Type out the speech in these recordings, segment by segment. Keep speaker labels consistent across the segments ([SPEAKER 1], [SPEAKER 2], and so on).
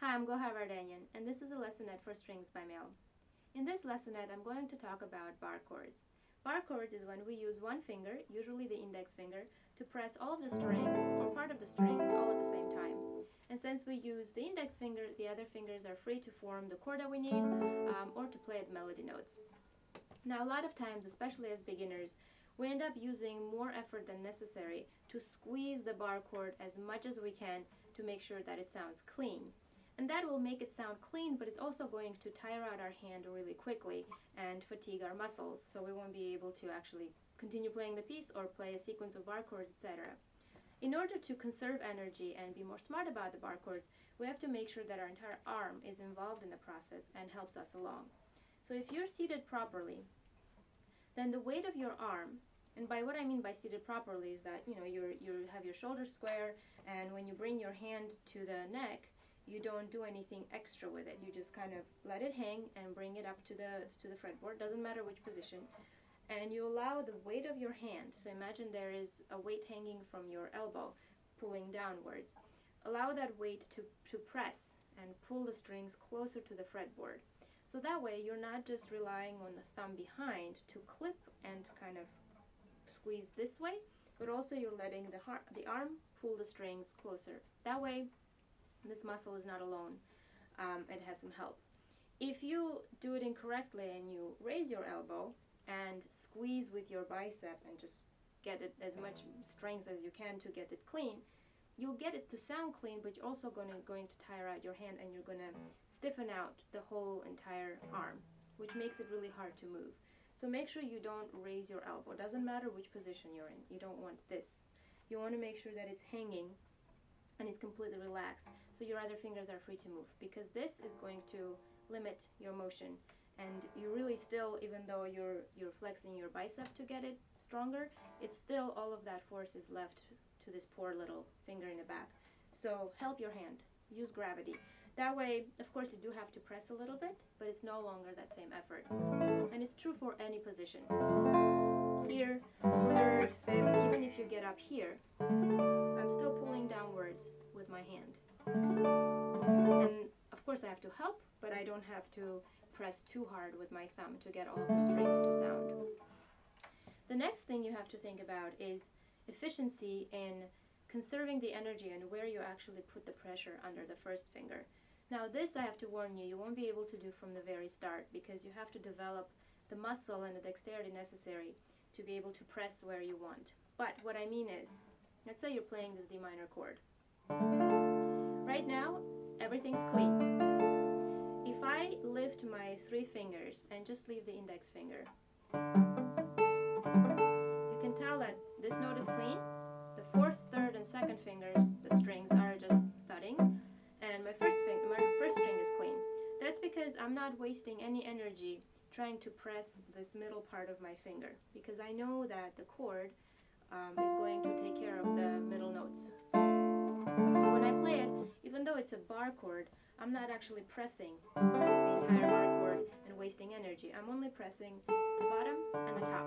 [SPEAKER 1] Hi, I'm Gohar Vardanyan, and this is a Lessonette for strings by Mel. In this Lessonette, I'm going to talk about bar chords. Bar chords is when we use one finger, usually the index finger, to press all of the strings, or part of the strings, all at the same time. And since we use the index finger, the other fingers are free to form the chord that we need, or to play the melody notes. Now, a lot of times, especially as beginners, we end up using more effort than necessary to squeeze the bar chord as much as we can to make sure that it sounds clean. And that will make it sound clean, but it's also going to tire out our hand really quickly and fatigue our muscles, so we won't be able to actually continue playing the piece or play a sequence of bar chords, etc. In order to conserve energy and be more smart about the bar chords, we have to make sure that our entire arm is involved in the process and helps us along. So if you're seated properly, then the weight of your arm, and by what I mean by seated properly is that you have your shoulders square, and when you bring your hand to the neck, you don't do anything extra with it. You just kind of let it hang and bring it up to the fretboard, doesn't matter which position, and you allow the weight of your hand, so imagine there is a weight hanging from your elbow pulling downwards. Allow that weight to press and pull the strings closer to the fretboard. So that way you're not just relying on the thumb behind to clip and kind of squeeze this way, but also you're letting the arm pull the strings closer. That way this muscle is not alone. It has some help. If you do it incorrectly and you raise your elbow and squeeze with your bicep and just get it as much strength as you can to get it clean, you'll get it to sound clean, but you're also going to tire out your hand, and you're going to stiffen out the whole entire arm, which makes it really hard to move. So make sure you don't raise your elbow. Doesn't matter which position you're in. You don't want this. You want to make sure that it's hanging and it's completely relaxed, so your other fingers are free to move, because this is going to limit your motion, and you really still, even though you're flexing your bicep to get it stronger, it's still all of that force is left to this poor little finger in the back. So help your hand, use gravity. That way, of course, you do have to press a little bit, but it's no longer that same effort. And it's true for any position. Here, third, fifth, even if you get up here, I'm still pulling downwards with my hand. And of course I have to help, but I don't have to press too hard with my thumb to get all of the strings to sound. The next thing you have to think about is efficiency in conserving the energy and where you actually put the pressure under the first finger. Now this, I have to warn you, you won't be able to do from the very start, because you have to develop the muscle and the dexterity necessary to be able to press where you want. But what I mean is, let's say you're playing this D minor chord. Right now, everything's clean. If I lift my three fingers and just leave the index finger, you can tell that this note is clean. The fourth, third, and second fingers, the strings are just thudding, and my first string is clean. That's because I'm not wasting any energy trying to press this middle part of my finger, because I know that the chord is going to take care of the middle notes. So when I play it, even though it's a bar chord, I'm not actually pressing the entire bar chord and wasting energy. I'm only pressing the bottom and the top.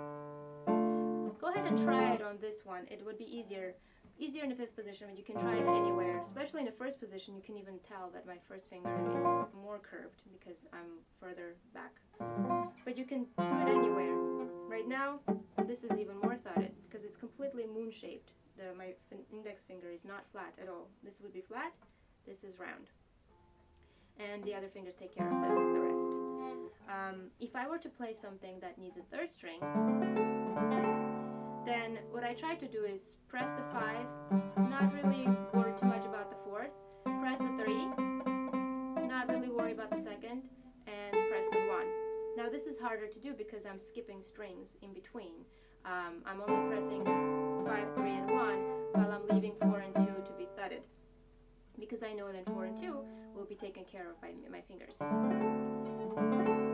[SPEAKER 1] Go ahead and try it on this one. It would be easier in the fifth position, but you can try it anywhere. Especially in the first position, you can even tell that my first finger is more curved because I'm further back. But you can do it anywhere. Right now, this is even more thudded because it's completely moon-shaped. My index finger is not flat at all. This would be flat, this is round. And the other fingers take care of the rest. If I were to play something that needs a third string, then what I try to do is press the 5, not really worry too much about the fourth, press the 3, not really worry about the second, and press the 1. Now this is harder to do because I'm skipping strings in between. I'm only pressing 5, 3, and 1 while I'm leaving 4 and 2 to be thudded, because I know that 4 and 2 will be taken care of by my fingers.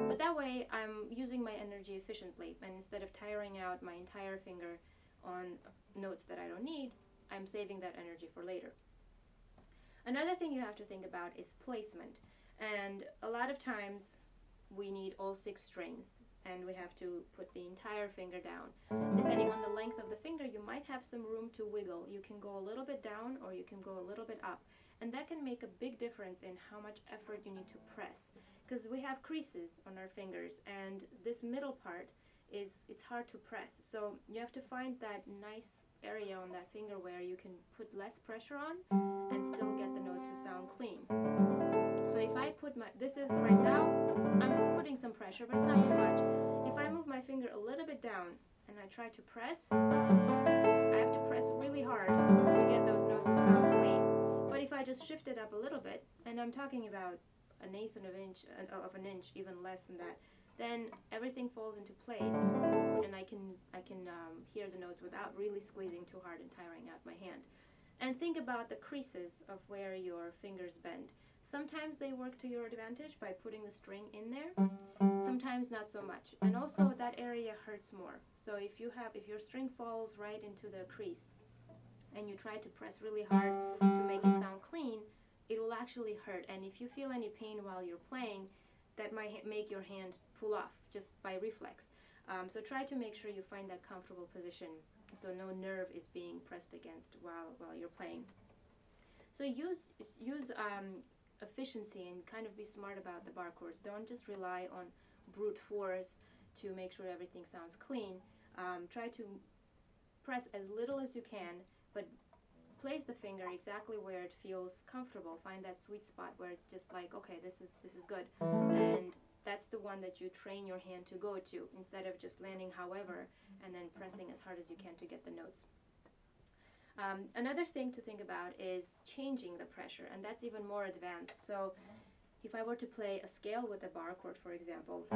[SPEAKER 1] But that way I'm using my energy efficiently, and instead of tiring out my entire finger on notes that I don't need, I'm saving that energy for later. Another thing you have to think about is placement, and a lot of times we need all 6 strings and we have to put the entire finger down. Depending on the length of the finger, you might have some room to wiggle. You can go a little bit down or you can go a little bit up, and that can make a big difference in how much effort you need to press, because we have creases on our fingers, and this middle part it's hard to press. So you have to find that nice area on that finger where you can put less pressure on and still get the notes to sound clean. So if I put this is right now, I'm putting some pressure, but it's not too much. If I move my finger a little bit down and I try to press, I have to press really hard to get those notes to sound clean. But if I just shift it up a little bit, and I'm talking about an eighth of an inch, even less than that, then everything falls into place, and I can hear the notes without really squeezing too hard and tiring out my hand. And think about the creases of where your fingers bend. Sometimes they work to your advantage by putting the string in there, sometimes not so much. And also that area hurts more. So if your string falls right into the crease and you try to press really hard to make it sound clean, it will actually hurt. And if you feel any pain while you're playing, that might make your hand pull off just by reflex. So try to make sure you find that comfortable position so no nerve is being pressed against while you're playing. So use efficiency and kind of be smart about the bar chords. Don't just rely on brute force to make sure everything sounds clean. Try to press as little as you can, but place the finger exactly where it feels comfortable. Find that sweet spot where it's just like, okay, this is good, and that's the one that you train your hand to go to, instead of just landing however and then pressing as hard as you can to get the notes. Another thing to think about is changing the pressure, and that's even more advanced. So if I were to play a scale with a bar chord, for example,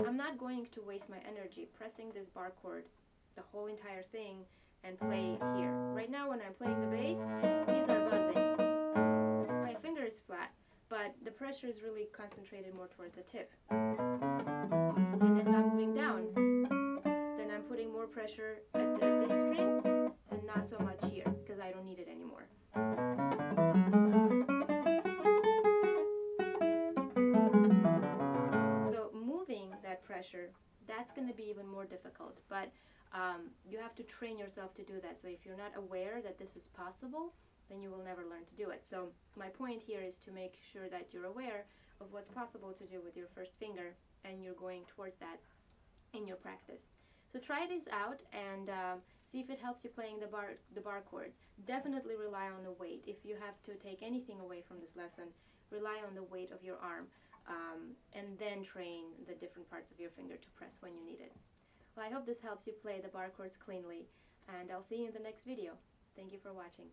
[SPEAKER 1] I'm not going to waste my energy pressing this bar chord, the whole entire thing, and play here. Right now when I'm playing the bass, these are buzzing. My finger is flat, but the pressure is really concentrated more towards the tip. And as I'm moving down, then I'm putting more pressure at these strings and not so much here, because I don't need it anymore. So moving that pressure, that's going to be even more difficult, but you have to train yourself to do that. So if you're not aware that this is possible, then you will never learn to do it. So my point here is to make sure that you're aware of what's possible to do with your first finger, and you're going towards that in your practice. So try this out and see if it helps you playing the bar chords. Definitely rely on the weight. If you have to take anything away from this lesson, rely on the weight of your arm, and then train the different parts of your finger to press when you need it. Well, I hope this helps you play the bar chords cleanly, and I'll see you in the next video. Thank you for watching.